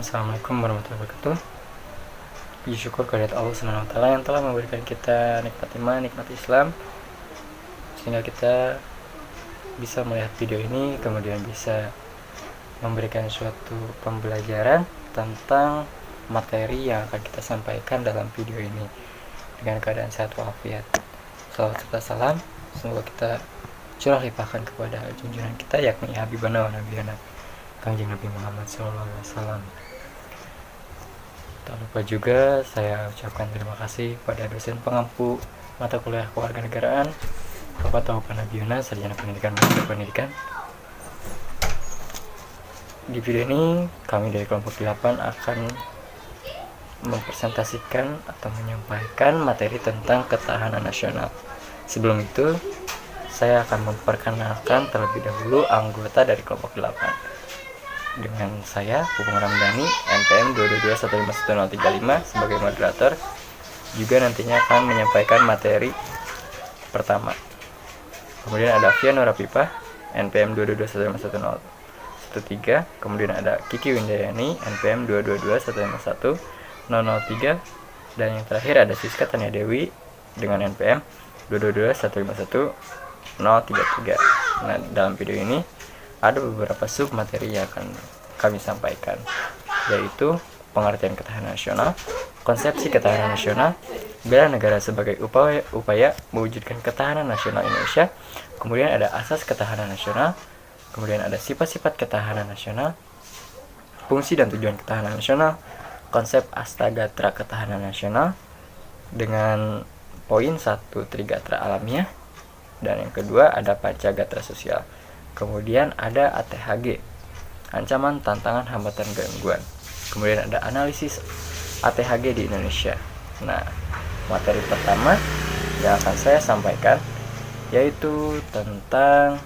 Assalamualaikum warahmatullahi wabarakatuh. Puji syukur kehadirat Allah SWT yang telah memberikan kita nikmat iman, nikmat Islam, sehingga kita bisa melihat video ini, kemudian bisa memberikan suatu pembelajaran tentang materi yang akan kita sampaikan dalam video ini dengan keadaan sehat walafiat. Salawat serta salam semoga kita curah limpahkan kepada junjungan kita, yakni Habibana wa Nabiyana Kanjeng Nabi Muhammad SAW. Tak lupa juga saya ucapkan terima kasih kepada dosen pengampu mata kuliah kewarganegaraan Bapak Taupan Nabiyana, sarjana pendidikan master pendidikan. Di video ini kami dari kelompok 8 akan mempresentasikan atau menyampaikan materi tentang ketahanan nasional. Sebelum itu, saya akan memperkenalkan terlebih dahulu anggota dari kelompok 8. Dengan saya, Pupung Ramdhani, NPM 222151035 sebagai moderator, juga nantinya akan menyampaikan materi pertama. Kemudian ada Fian Nurapipah, NPM 222151013, kemudian ada Kiki Windayani, NPM 222151003, dan yang terakhir ada Siska Tania Dewi dengan NPM 222151033. Nah, dalam video ini ada beberapa sub materi yang akan kami sampaikan, yaitu pengertian ketahanan nasional, konsepsi ketahanan nasional, bela negara sebagai upaya mewujudkan ketahanan nasional Indonesia, kemudian ada asas ketahanan nasional, kemudian ada sifat-sifat ketahanan nasional, fungsi dan tujuan ketahanan nasional, konsep astagatra ketahanan nasional dengan poin 1 Trigatra alamiah, dan yang kedua ada Pancagatra sosial. Kemudian ada ATHG, ancaman, tantangan, hambatan, gangguan. Kemudian ada analisis ATHG di Indonesia. Nah, materi pertama yang akan saya sampaikan yaitu tentang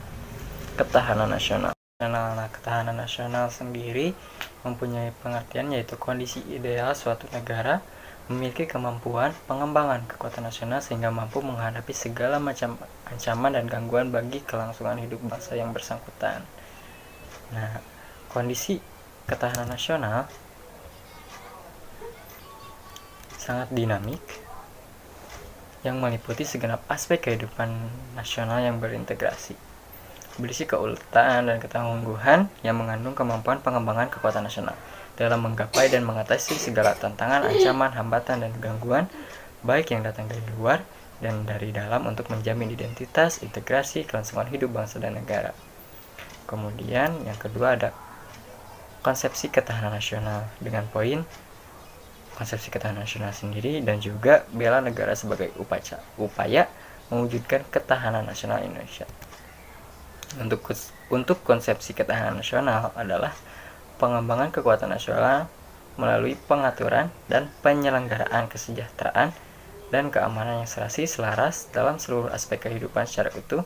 ketahanan nasional. Nah, ketahanan nasional sendiri mempunyai pengertian yaitu kondisi ideal suatu negara memiliki kemampuan pengembangan kekuatan nasional sehingga mampu menghadapi segala macam ancaman dan gangguan bagi kelangsungan hidup bangsa yang bersangkutan. Nah, kondisi ketahanan nasional sangat dinamik yang meliputi segenap aspek kehidupan nasional yang berintegrasi, berisi keuletan dan ketangguhan yang mengandung kemampuan pengembangan kekuatan nasional dalam menggapai dan mengatasi segala tantangan, ancaman, hambatan, dan gangguan baik yang datang dari luar dan dari dalam untuk menjamin identitas, integrasi, kelangsungan hidup bangsa dan negara. Kemudian yang kedua ada konsepsi ketahanan nasional dengan poin konsepsi ketahanan nasional sendiri dan juga bela negara sebagai upaya mewujudkan ketahanan nasional Indonesia. Untuk konsepsi ketahanan nasional adalah pengembangan kekuatan nasional melalui pengaturan dan penyelenggaraan kesejahteraan dan keamanan yang serasi selaras dalam seluruh aspek kehidupan secara utuh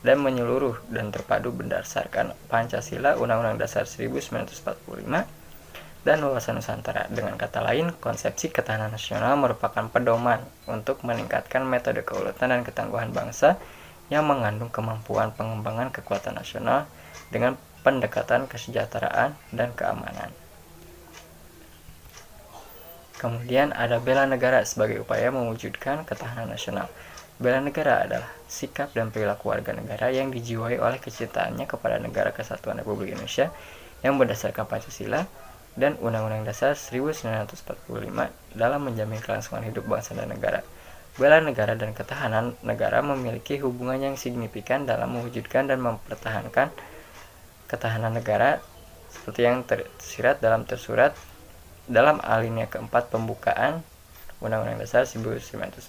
dan menyeluruh dan terpadu berdasarkan Pancasila, Undang-Undang Dasar 1945, dan wawasan Nusantara. Dengan kata lain, konsepsi ketahanan nasional merupakan pedoman untuk meningkatkan metode keuletan dan ketangguhan bangsa yang mengandung kemampuan pengembangan kekuatan nasional dengan pendekatan kesejahteraan dan keamanan. Kemudian ada bela negara sebagai upaya mewujudkan ketahanan nasional. Bela negara adalah sikap dan perilaku warga negara yang dijiwai oleh kecintaannya kepada negara kesatuan Republik Indonesia yang berdasarkan Pancasila dan Undang-Undang Dasar 1945 dalam menjamin kelangsungan hidup bangsa dan negara. Bela negara dan ketahanan negara memiliki hubungan yang signifikan dalam mewujudkan dan mempertahankan ketahanan negara seperti yang tersirat dalam alinea keempat pembukaan Undang-Undang Dasar 1945.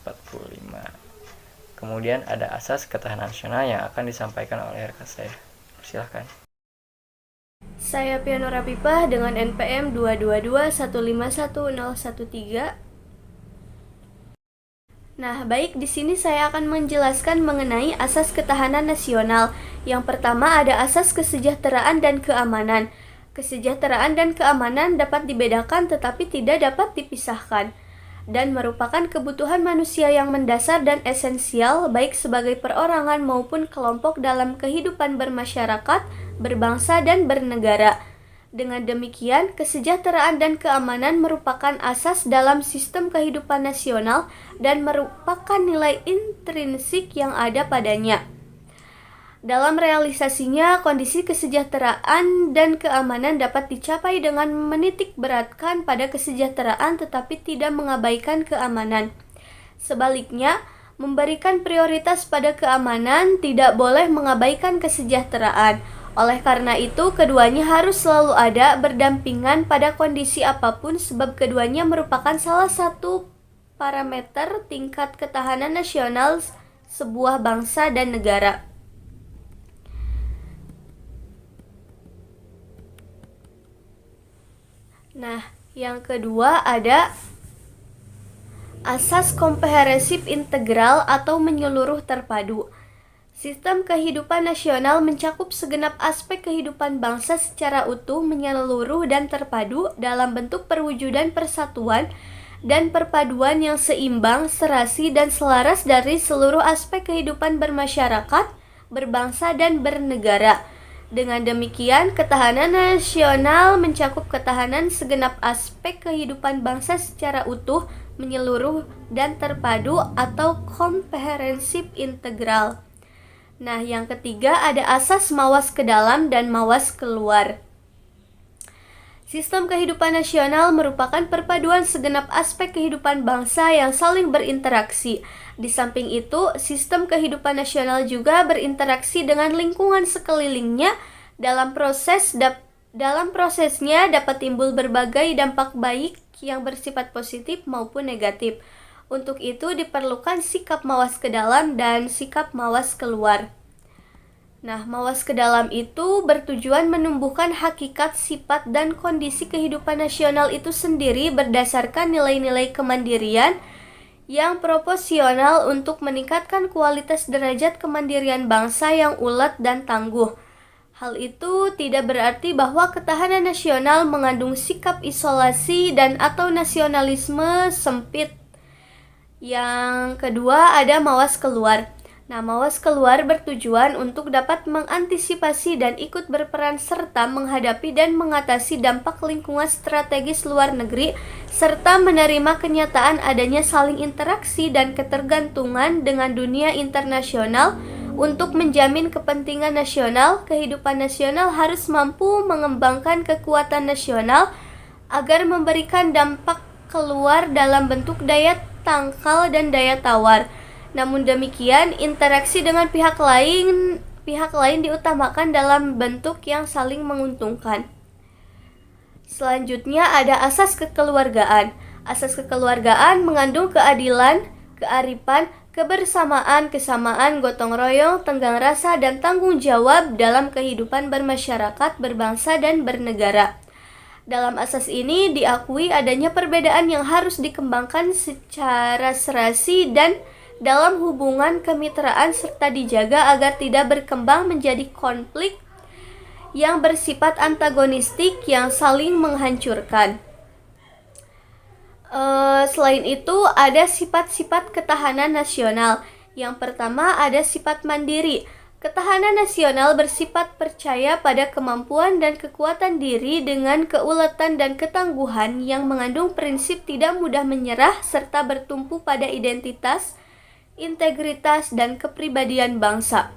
Kemudian ada asas ketahanan nasional yang akan disampaikan oleh rekan saya. Silakan. Saya Fian Nurapipah dengan NPM 222151013. Nah, baik, di sini saya akan menjelaskan mengenai asas ketahanan nasional. Yang pertama ada asas kesejahteraan dan keamanan. Kesejahteraan dan keamanan dapat dibedakan tetapi tidak dapat dipisahkan dan merupakan kebutuhan manusia yang mendasar dan esensial baik sebagai perorangan maupun kelompok dalam kehidupan bermasyarakat, berbangsa dan bernegara. Dengan demikian, kesejahteraan dan keamanan merupakan asas dalam sistem kehidupan nasional dan merupakan nilai intrinsik yang ada padanya. Dalam realisasinya, kondisi kesejahteraan dan keamanan dapat dicapai dengan menitik beratkan pada kesejahteraan tetapi tidak mengabaikan keamanan. Sebaliknya, memberikan prioritas pada keamanan tidak boleh mengabaikan kesejahteraan. Oleh karena itu, keduanya harus selalu ada berdampingan pada kondisi apapun sebab keduanya merupakan salah satu parameter tingkat ketahanan nasional sebuah bangsa dan negara. Nah, yang kedua ada asas komprehensif integral atau menyeluruh terpadu. Sistem kehidupan nasional mencakup segenap aspek kehidupan bangsa secara utuh, menyeluruh dan terpadu dalam bentuk perwujudan persatuan dan perpaduan yang seimbang, serasi dan selaras dari seluruh aspek kehidupan bermasyarakat, berbangsa dan bernegara. Dengan demikian, ketahanan nasional mencakup ketahanan segenap aspek kehidupan bangsa secara utuh, menyeluruh dan terpadu atau komprehensif integral. Nah, yang ketiga ada asas mawas ke dalam dan mawas keluar. Sistem kehidupan nasional merupakan perpaduan segenap aspek kehidupan bangsa yang saling berinteraksi. Di samping itu, sistem kehidupan nasional juga berinteraksi dengan lingkungan sekelilingnya. Dalam prosesnya dapat timbul berbagai dampak baik yang bersifat positif maupun negatif. Untuk itu diperlukan sikap mawas ke dalam dan sikap mawas keluar. Nah, mawas ke dalam itu bertujuan menumbuhkan hakikat, sifat, dan kondisi kehidupan nasional itu sendiri berdasarkan nilai-nilai kemandirian yang proporsional untuk meningkatkan kualitas derajat kemandirian bangsa yang ulet dan tangguh. Hal itu tidak berarti bahwa ketahanan nasional mengandung sikap isolasi dan atau nasionalisme sempit. Yang kedua ada mawas keluar. Nah, mawas keluar bertujuan untuk dapat mengantisipasi dan ikut berperan serta menghadapi dan mengatasi dampak lingkungan strategis luar negeri serta menerima kenyataan adanya saling interaksi dan ketergantungan dengan dunia internasional. Untuk menjamin kepentingan nasional, kehidupan nasional harus mampu mengembangkan kekuatan nasional agar memberikan dampak keluar dalam bentuk daya tangkal dan daya tawar. Namun demikian, interaksi dengan pihak lain diutamakan dalam bentuk yang saling menguntungkan. Selanjutnya ada asas kekeluargaan. Asas kekeluargaan mengandung keadilan, kearifan, kebersamaan, kesamaan, gotong royong, tenggang rasa, dan tanggung jawab dalam kehidupan bermasyarakat, berbangsa, dan bernegara. Dalam asas ini diakui adanya perbedaan yang harus dikembangkan secara serasi dan dalam hubungan kemitraan serta dijaga agar tidak berkembang menjadi konflik yang bersifat antagonistik yang saling menghancurkan. Selain itu ada sifat-sifat ketahanan nasional. Yang pertama ada sifat mandiri. Ketahanan nasional bersifat percaya pada kemampuan dan kekuatan diri dengan keuletan dan ketangguhan yang mengandung prinsip tidak mudah menyerah serta bertumpu pada identitas, integritas, dan kepribadian bangsa.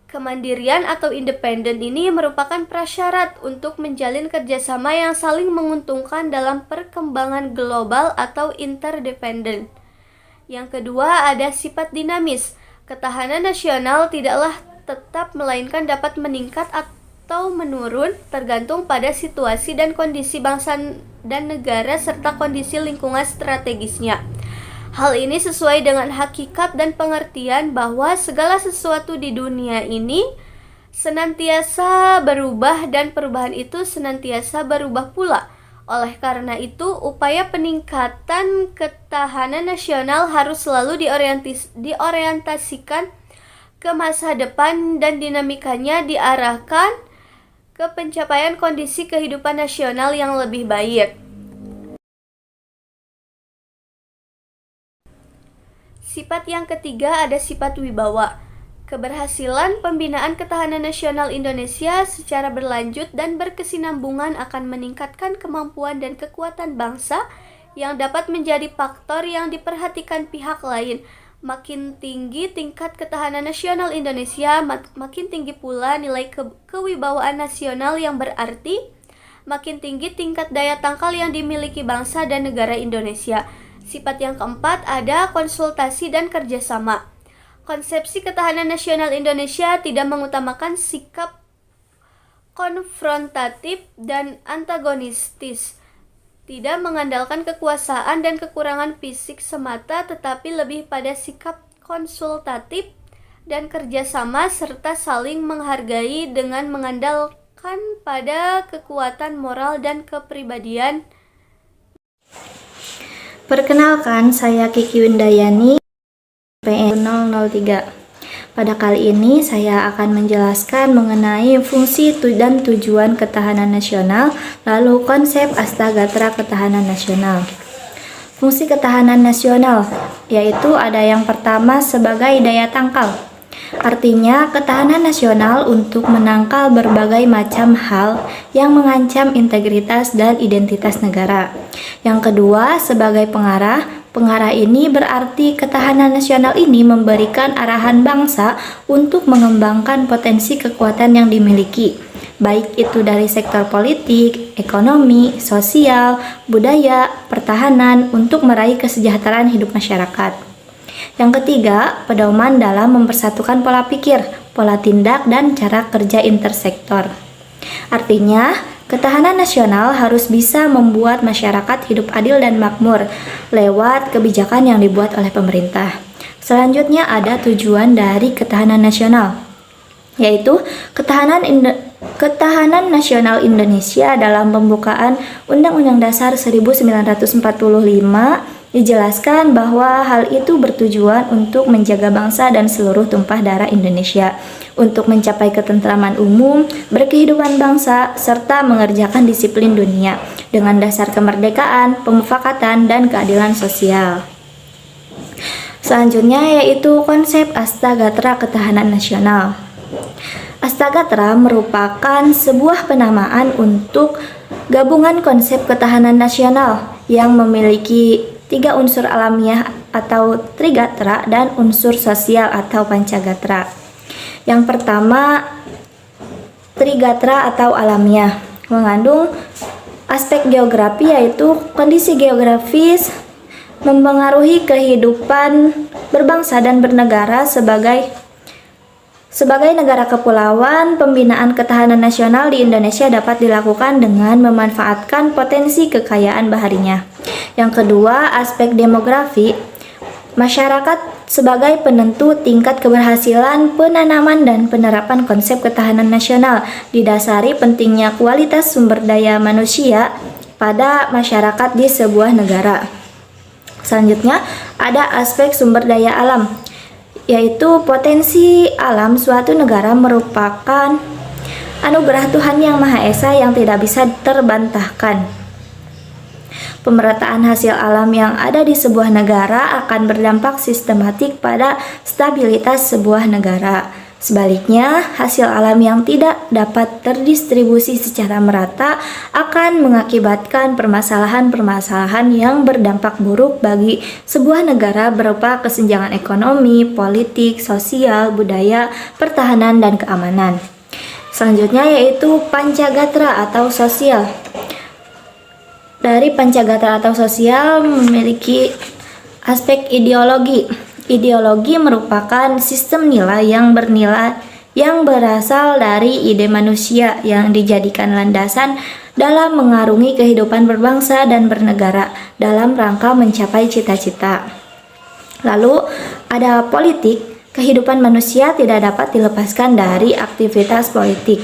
Kemandirian atau independen ini merupakan prasyarat untuk menjalin kerjasama yang saling menguntungkan dalam perkembangan global atau interdependen. Yang kedua ada sifat dinamis. Ketahanan nasional tidaklah tetap melainkan dapat meningkat atau menurun tergantung pada situasi dan kondisi bangsa dan negara serta kondisi lingkungan strategisnya. Hal ini sesuai dengan hakikat dan pengertian bahwa segala sesuatu di dunia ini senantiasa berubah dan perubahan itu senantiasa berubah pula. Oleh karena itu, upaya peningkatan ketahanan nasional harus selalu diorientasikan ke masa depan dan dinamikanya diarahkan ke pencapaian kondisi kehidupan nasional yang lebih baik. Sifat yang ketiga ada sifat wibawa. Keberhasilan pembinaan ketahanan nasional Indonesia secara berlanjut dan berkesinambungan akan meningkatkan kemampuan dan kekuatan bangsa yang dapat menjadi faktor yang diperhatikan pihak lain. Makin tinggi tingkat ketahanan nasional Indonesia, makin tinggi pula nilai kewibawaan nasional yang berarti makin tinggi tingkat daya tangkal yang dimiliki bangsa dan negara Indonesia. Sifat yang keempat ada konsultasi dan kerjasama. Konsepsi ketahanan nasional Indonesia tidak mengutamakan sikap konfrontatif dan antagonistis, tidak mengandalkan kekuasaan dan kekurangan fisik semata, tetapi lebih pada sikap konsultatif dan kerjasama serta saling menghargai dengan mengandalkan pada kekuatan moral dan kepribadian. Perkenalkan, saya Kiki Windayani, PN 003. Pada kali ini saya akan menjelaskan mengenai fungsi dan tujuan ketahanan nasional, lalu konsep Astagatra Ketahanan Nasional. Fungsi ketahanan nasional yaitu ada yang pertama sebagai daya tangkal. Artinya, ketahanan nasional untuk menangkal berbagai macam hal yang mengancam integritas dan identitas negara. Yang kedua, sebagai pengarah. Pengarah ini berarti ketahanan nasional ini memberikan arahan bangsa untuk mengembangkan potensi kekuatan yang dimiliki, baik itu dari sektor politik, ekonomi, sosial, budaya, pertahanan untuk meraih kesejahteraan hidup masyarakat. Yang ketiga, pedoman dalam mempersatukan pola pikir, pola tindak, dan cara kerja intersektor. Artinya, ketahanan nasional harus bisa membuat masyarakat hidup adil dan makmur lewat kebijakan yang dibuat oleh pemerintah. Selanjutnya ada tujuan dari ketahanan nasional, yaitu ketahanan nasional Indonesia dalam pembukaan Undang-Undang Dasar 1945 dijelaskan bahwa hal itu bertujuan untuk menjaga bangsa dan seluruh tumpah darah Indonesia, untuk mencapai ketentraman umum, berkehidupan bangsa, serta mengerjakan disiplin dunia dengan dasar kemerdekaan, pemufakatan, dan keadilan sosial. Selanjutnya yaitu konsep Astagatra Ketahanan Nasional. Astagatra merupakan sebuah penamaan untuk gabungan konsep ketahanan nasional yang memiliki 3 unsur alamiah atau Trigatra dan unsur sosial atau Pancagatra. Yang pertama, Trigatra atau alamiah mengandung aspek geografi, yaitu kondisi geografis mempengaruhi kehidupan berbangsa dan bernegara sebagai negara kepulauan. Pembinaan ketahanan nasional di Indonesia dapat dilakukan dengan memanfaatkan potensi kekayaan baharinya. Yang kedua, aspek demografi. Masyarakat sebagai penentu tingkat keberhasilan penanaman dan penerapan konsep ketahanan nasional didasari pentingnya kualitas sumber daya manusia pada masyarakat di sebuah negara. Selanjutnya, ada aspek sumber daya alam, yaitu potensi alam suatu negara merupakan anugerah Tuhan Yang Maha Esa yang tidak bisa terbantahkan. Pemerataan hasil alam yang ada di sebuah negara akan berdampak sistematik pada stabilitas sebuah negara. Sebaliknya, hasil alam yang tidak dapat terdistribusi secara merata akan mengakibatkan permasalahan-permasalahan yang berdampak buruk bagi sebuah negara berupa kesenjangan ekonomi, politik, sosial, budaya, pertahanan, dan keamanan. Selanjutnya yaitu Pancagatra atau sosial. Dari Pancagatra atau sosial memiliki aspek ideologi. Ideologi merupakan sistem nilai yang berasal dari ide manusia yang dijadikan landasan dalam mengarungi kehidupan berbangsa dan bernegara dalam rangka mencapai cita-cita. Lalu ada politik. Kehidupan manusia tidak dapat dilepaskan dari aktivitas politik.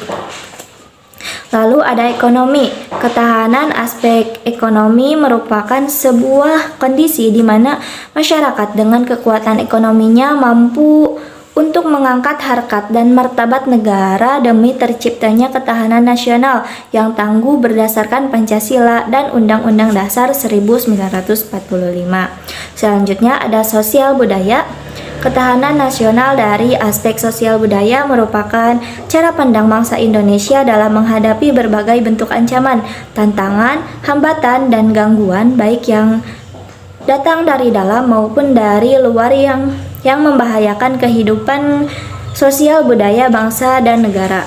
Lalu ada ekonomi. Ketahanan aspek ekonomi merupakan sebuah kondisi di mana masyarakat dengan kekuatan ekonominya mampu untuk mengangkat harkat dan martabat negara demi terciptanya ketahanan nasional yang tangguh berdasarkan Pancasila dan Undang-Undang Dasar 1945. Selanjutnya ada sosial budaya. Ketahanan nasional dari aspek sosial budaya merupakan cara pandang bangsa Indonesia dalam menghadapi berbagai bentuk ancaman, tantangan, hambatan, dan gangguan baik yang datang dari dalam maupun dari luar yang membahayakan kehidupan sosial budaya bangsa dan negara.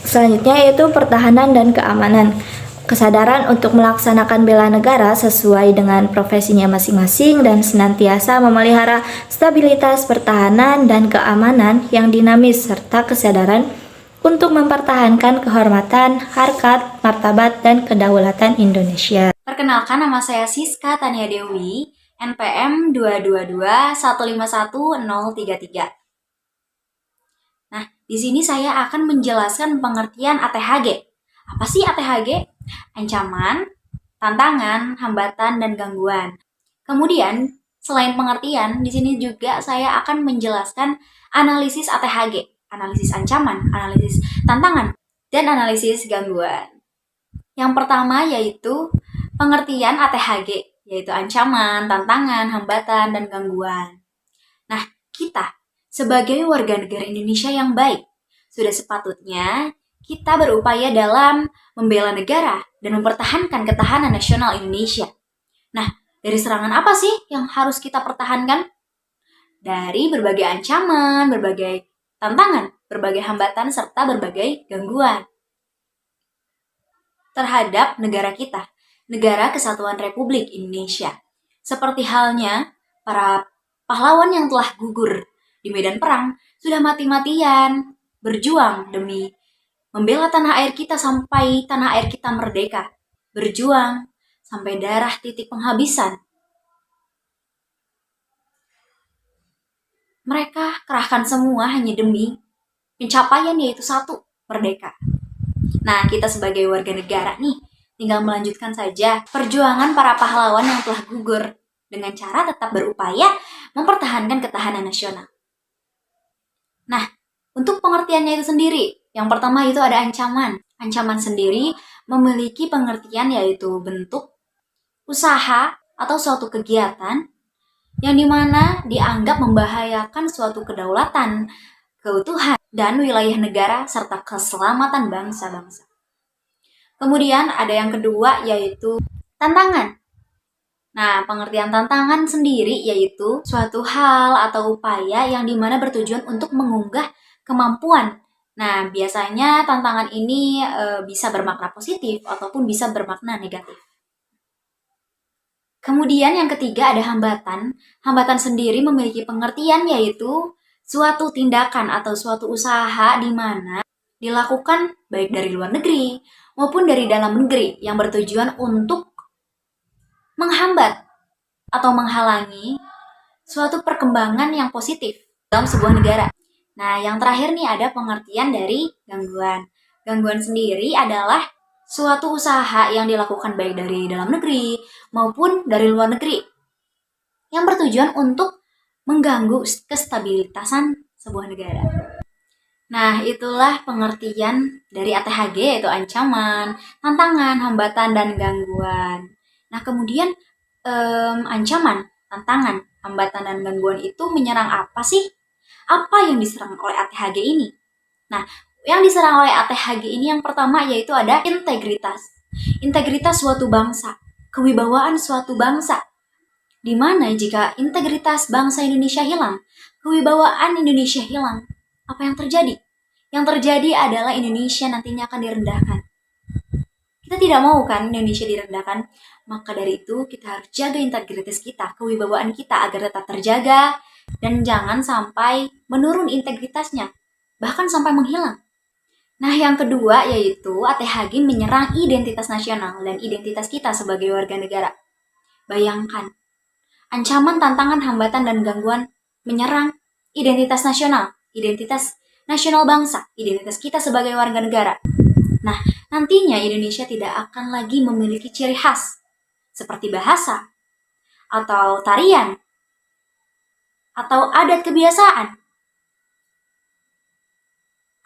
Selanjutnya yaitu pertahanan dan keamanan. Kesadaran untuk melaksanakan bela negara sesuai dengan profesinya masing-masing dan senantiasa memelihara stabilitas pertahanan dan keamanan yang dinamis serta kesadaran untuk mempertahankan kehormatan, harkat, martabat, dan kedaulatan Indonesia. Perkenalkan, nama saya Siska Tania Dewi, NPM 222151033. Nah, di sini saya akan menjelaskan pengertian ATHG. Apa sih ATHG? Ancaman, tantangan, hambatan, dan gangguan. Kemudian, selain pengertian, di sini juga saya akan menjelaskan analisis ATHG, analisis ancaman, analisis tantangan, dan analisis gangguan. Yang pertama yaitu pengertian ATHG, yaitu ancaman, tantangan, hambatan, dan gangguan. Nah, kita sebagai warga negara Indonesia yang baik, sudah sepatutnya kita berupaya dalam membela negara dan mempertahankan ketahanan nasional Indonesia. Nah, dari serangan apa sih yang harus kita pertahankan? Dari berbagai ancaman, berbagai tantangan, berbagai hambatan, serta berbagai gangguan terhadap negara kita, Negara Kesatuan Republik Indonesia. Seperti halnya para pahlawan yang telah gugur di medan perang, sudah mati-matian berjuang demi membela tanah air kita sampai tanah air kita merdeka. Berjuang sampai darah titik penghabisan. Mereka kerahkan semua hanya demi pencapaian yaitu satu, merdeka. Nah, kita sebagai warga negara nih, tinggal melanjutkan saja perjuangan para pahlawan yang telah gugur dengan cara tetap berupaya mempertahankan ketahanan nasional. Nah, untuk pengertiannya itu sendiri, yang pertama itu ada ancaman. Ancaman sendiri memiliki pengertian yaitu bentuk, usaha, atau suatu kegiatan yang dimana dianggap membahayakan suatu kedaulatan, keutuhan, dan wilayah negara serta keselamatan bangsa-bangsa. Kemudian ada yang kedua yaitu tantangan. Nah, pengertian tantangan sendiri yaitu suatu hal atau upaya yang dimana bertujuan untuk mengunggah kemampuan. Nah, biasanya tantangan ini bisa bermakna positif ataupun bisa bermakna negatif. Kemudian yang ketiga ada hambatan. Hambatan sendiri memiliki pengertian yaitu suatu tindakan atau suatu usaha di mana dilakukan baik dari luar negeri maupun dari dalam negeri yang bertujuan untuk menghambat atau menghalangi suatu perkembangan yang positif dalam sebuah negara. Nah, yang terakhir nih ada pengertian dari gangguan. Gangguan sendiri adalah suatu usaha yang dilakukan baik dari dalam negeri maupun dari luar negeri yang bertujuan untuk mengganggu kestabilitasan sebuah negara. Nah, itulah pengertian dari ATHG yaitu ancaman, tantangan, hambatan, dan gangguan. Nah, kemudian ancaman, tantangan, hambatan, dan gangguan itu menyerang apa sih? Apa yang diserang oleh ATHG ini? Nah, yang diserang oleh ATHG ini yang pertama yaitu ada integritas. Integritas suatu bangsa, kewibawaan suatu bangsa. Di mana jika integritas bangsa Indonesia hilang, kewibawaan Indonesia hilang, apa yang terjadi? Yang terjadi adalah Indonesia nantinya akan direndahkan. Kita tidak mau kan Indonesia direndahkan, maka dari itu kita harus jaga integritas kita, kewibawaan kita agar tetap terjaga, dan jangan sampai menurun integritasnya, bahkan sampai menghilang. Nah, yang kedua yaitu ATHG menyerang identitas nasional dan identitas kita sebagai warga negara. Bayangkan, ancaman, tantangan, hambatan, dan gangguan menyerang identitas nasional bangsa, identitas kita sebagai warga negara. Nah, nantinya Indonesia tidak akan lagi memiliki ciri khas seperti bahasa, atau tarian, atau adat kebiasaan,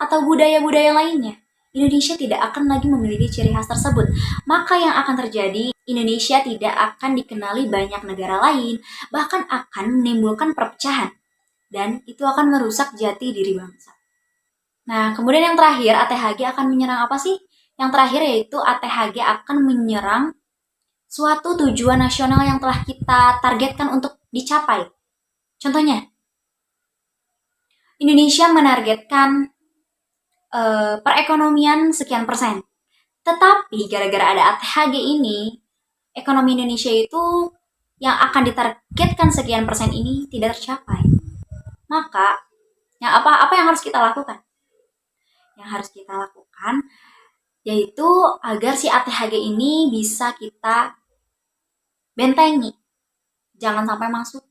atau budaya-budaya lainnya. Indonesia tidak akan lagi memiliki ciri khas tersebut. Maka yang akan terjadi, Indonesia tidak akan dikenali banyak negara lain, bahkan akan menimbulkan perpecahan. Dan itu akan merusak jati diri bangsa. Nah, kemudian yang terakhir, ATHG akan menyerang apa sih? Yang terakhir yaitu ATHG akan menyerang suatu tujuan nasional yang telah kita targetkan untuk dicapai. Contohnya, Indonesia menargetkan perekonomian sekian persen. Tetapi gara-gara ada ATHG ini, ekonomi Indonesia itu yang akan ditargetkan sekian persen ini tidak tercapai. Maka, apa yang harus kita lakukan? Yang harus kita lakukan yaitu agar si ATHG ini bisa kita bentengi, jangan sampai masuk,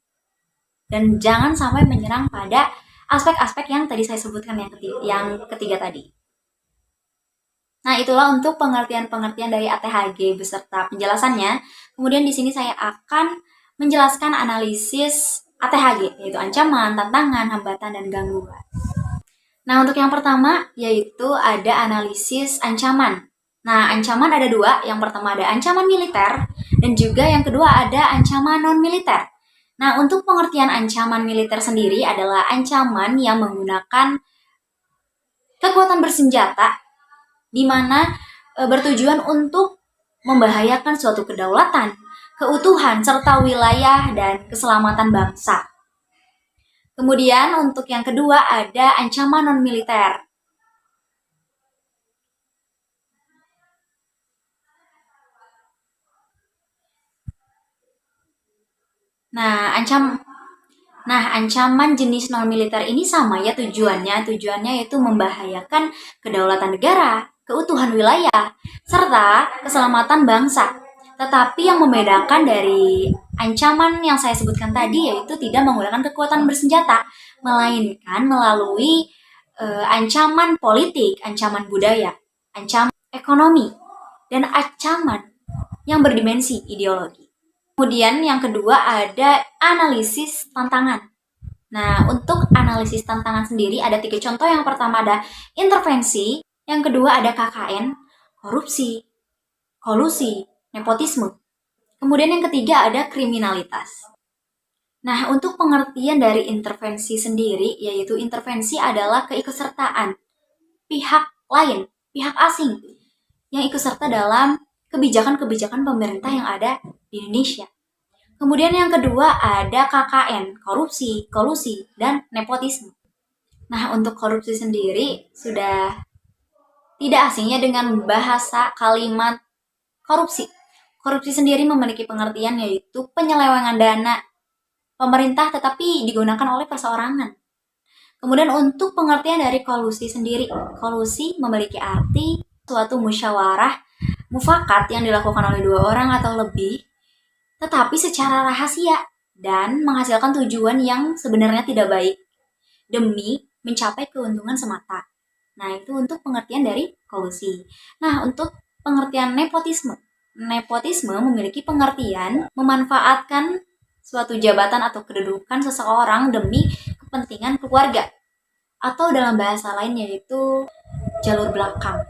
dan jangan sampai menyerang pada aspek-aspek yang tadi saya sebutkan yang ketiga tadi. Nah, itulah untuk pengertian-pengertian dari ATHG beserta penjelasannya. Kemudian di sini saya akan menjelaskan analisis ATHG, yaitu ancaman, tantangan, hambatan, dan gangguan. Nah, untuk yang pertama yaitu ada analisis ancaman. Nah, ancaman ada dua. Yang pertama ada ancaman militer, dan juga yang kedua ada ancaman non-militer. Nah, untuk pengertian ancaman militer sendiri adalah ancaman yang menggunakan kekuatan bersenjata, di mana bertujuan untuk membahayakan suatu kedaulatan, keutuhan, serta wilayah dan keselamatan bangsa. Kemudian untuk yang kedua ada ancaman non-militer. Ancaman jenis non-militer ini sama ya tujuannya yaitu membahayakan kedaulatan negara, keutuhan wilayah, serta keselamatan bangsa. Tetapi yang membedakan dari ancaman yang saya sebutkan tadi yaitu tidak menggunakan kekuatan bersenjata, melainkan melalui ancaman politik, ancaman budaya, ancaman ekonomi, dan ancaman yang berdimensi ideologi. Kemudian yang kedua ada analisis tantangan. Nah, untuk analisis tantangan sendiri ada 3 contoh. Yang pertama ada intervensi, yang kedua ada KKN, korupsi, kolusi, nepotisme. Kemudian yang ketiga ada kriminalitas. Nah, untuk pengertian dari intervensi sendiri, yaitu intervensi adalah keikutsertaan pihak lain, pihak asing, yang ikut serta dalam kebijakan-kebijakan pemerintah yang ada di Indonesia. Kemudian yang kedua ada KKN, korupsi, kolusi, dan nepotisme. Nah, untuk korupsi sendiri sudah tidak asingnya dengan bahasa kalimat korupsi. Korupsi sendiri memiliki pengertian yaitu penyelewengan dana pemerintah tetapi digunakan oleh perseorangan. Kemudian untuk pengertian dari kolusi sendiri, kolusi memiliki arti suatu musyawarah mufakat yang dilakukan oleh 2 orang atau lebih, tetapi secara rahasia dan menghasilkan tujuan yang sebenarnya tidak baik demi mencapai keuntungan semata. Nah, itu untuk pengertian dari kolusi. Nah, untuk pengertian nepotisme. Nepotisme memiliki pengertian memanfaatkan suatu jabatan atau kedudukan seseorang demi kepentingan keluarga. Atau dalam bahasa lain yaitu jalur belakang.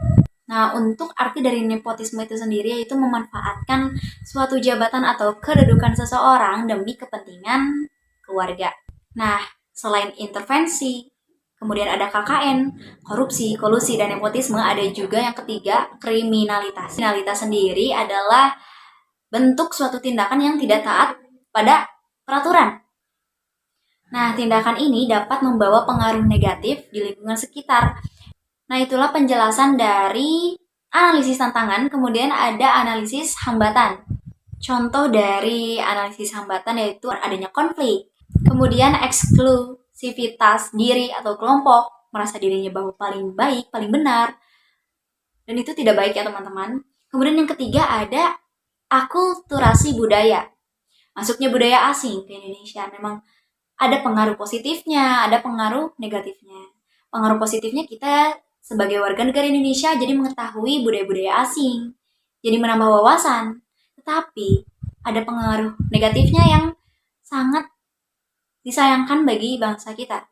Nah, untuk arti dari nepotisme itu sendiri yaitu memanfaatkan suatu jabatan atau kedudukan seseorang demi kepentingan keluarga. Nah, selain intervensi, kemudian ada KKN, korupsi, kolusi, dan nepotisme, ada juga yang ketiga, kriminalitas. Kriminalitas sendiri adalah bentuk suatu tindakan yang tidak taat pada peraturan. Nah, tindakan ini dapat membawa pengaruh negatif di lingkungan sekitar. Nah, itulah penjelasan dari analisis tantangan, kemudian ada analisis hambatan. Contoh dari analisis hambatan yaitu adanya konflik, kemudian eksklusivitas diri atau kelompok, merasa dirinya bahwa paling baik, paling benar, dan itu tidak baik ya teman-teman. Kemudian yang ketiga ada akulturasi budaya. Masuknya budaya asing ke Indonesia memang ada pengaruh positifnya, ada pengaruh negatifnya. Pengaruh positifnya kita sebagai warga negara Indonesia jadi mengetahui budaya-budaya asing, jadi menambah wawasan. Tetapi ada pengaruh negatifnya yang sangat disayangkan bagi bangsa kita.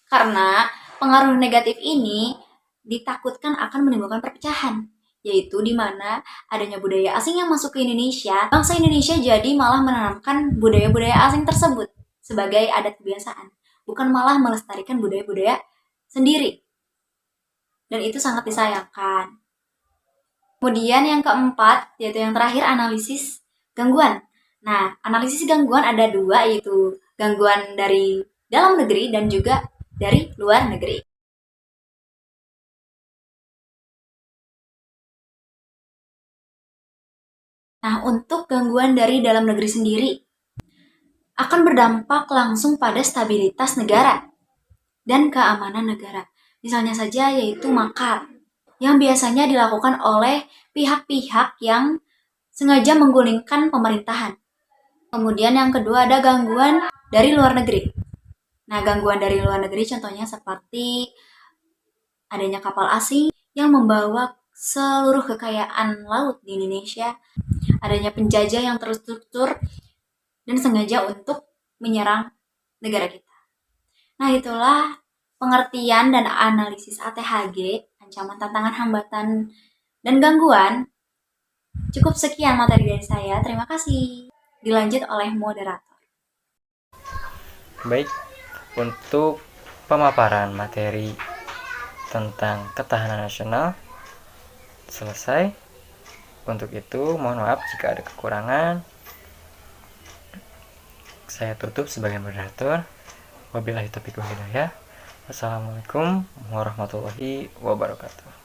Karena pengaruh negatif ini ditakutkan akan menimbulkan perpecahan, yaitu di mana adanya budaya asing yang masuk ke Indonesia, bangsa Indonesia jadi malah menanamkan budaya-budaya asing tersebut sebagai adat kebiasaan, bukan malah melestarikan budaya-budaya sendiri. Dan itu sangat disayangkan. Kemudian yang keempat, yaitu yang terakhir, analisis gangguan. Nah, analisis gangguan ada dua, yaitu gangguan dari dalam negeri dan juga dari luar negeri. Nah, untuk gangguan dari dalam negeri sendiri akan berdampak langsung pada stabilitas negara dan keamanan negara. Misalnya saja yaitu makar, yang biasanya dilakukan oleh pihak-pihak yang sengaja menggulingkan pemerintahan. Kemudian yang kedua ada gangguan dari luar negeri. Nah, gangguan dari luar negeri contohnya seperti adanya kapal asing yang membawa seluruh kekayaan laut di Indonesia, adanya penjajah yang terstruktur dan sengaja untuk menyerang negara kita. Nah, itulah pengertian dan analisis ATHG, ancaman, tantangan, hambatan, dan gangguan. Cukup sekian materi dari saya. Terima kasih. Dilanjut oleh moderator. Baik, untuk pemaparan materi tentang ketahanan nasional selesai. Untuk itu, mohon maaf jika ada kekurangan. Saya tutup sebagai moderator. Wabillahi taufiq wal hidayah. Wassalamualaikum warahmatullahi wabarakatuh.